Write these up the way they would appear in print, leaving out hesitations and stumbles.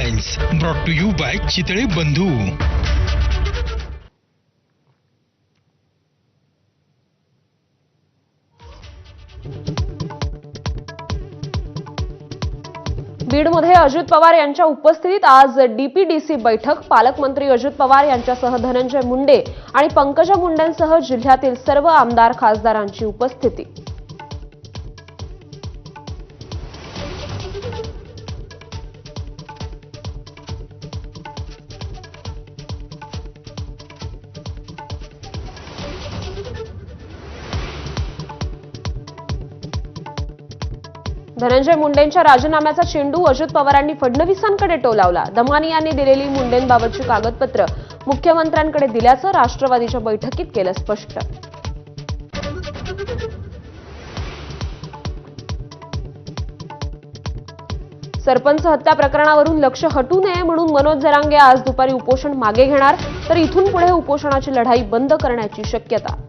Headlines brought to you by Chitale Bandhu. बीडमध्ये अजित पवार यांच्या उपस्थितीत आज डीपीडीसी बैठक। पालकमंत्री अजित पवार यांच्यासह धनंजय मुंडे आणि पंकजा मुंडेंसह जिल्ह्यातील सर्व आमदार खासदारांची उपस्थिती। धनंजय मुंडेंच्या राजीनाम्याचा चेंडू अजित पवारांनी फडणवीसांकडे टोलावला। दमानी यांनी दिलेली मुंडेंबाबतची कागदपत्र मुख्यमंत्र्यांकडे दिल्याचं राष्ट्रवादीच्या बैठकीत केलं स्पष्ट। सरपंच हत्या प्रकरणावरून लक्ष हटू नये म्हणून मनोज जरांगे आज दुपारी उपोषण मागे घेणार, तर इथून पुढे उपोषणाची लढाई बंद करण्याची शक्यता।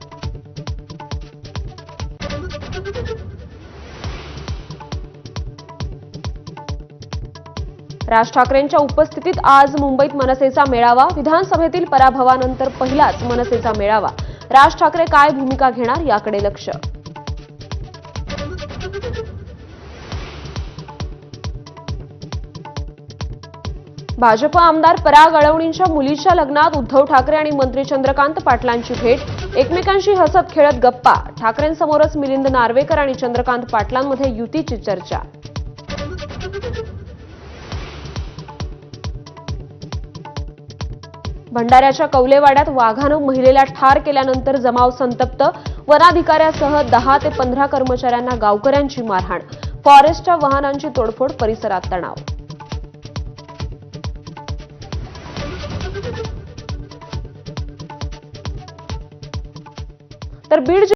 राज ठाकरेंच्या उपस्थितीत आज मुंबईत मनसेचा मेळावा। विधानसभेतील पराभवानंतर पहिलाच मनसेचा मेळावा। राज ठाकरे काय भूमिका घेणार याकडे लक्ष। भाजप आमदार पराग अळवणींच्या मुलीच्या लग्नात उद्धव ठाकरे आणि मंत्री चंद्रकांत पाटलांची भेट। एकमेकांशी हसत खेळत गप्पा। ठाकरेंसमोरच मिलिंद नार्वेकर आणि चंद्रकांत पाटलांमध्ये युतीची चर्चा। भंडाऱ्याच्या कौलेवाड्यात वाघानं महिलेला ठार केल्यानंतर जमाव संतप्त। वनाधिकाऱ्यासह 10 ते 15 कर्मचाऱ्यांना गावकऱ्यांची मारहाण। फॉरेस्टच्या वाहनांची तोडफोड, परिसरात तणाव। तर बीड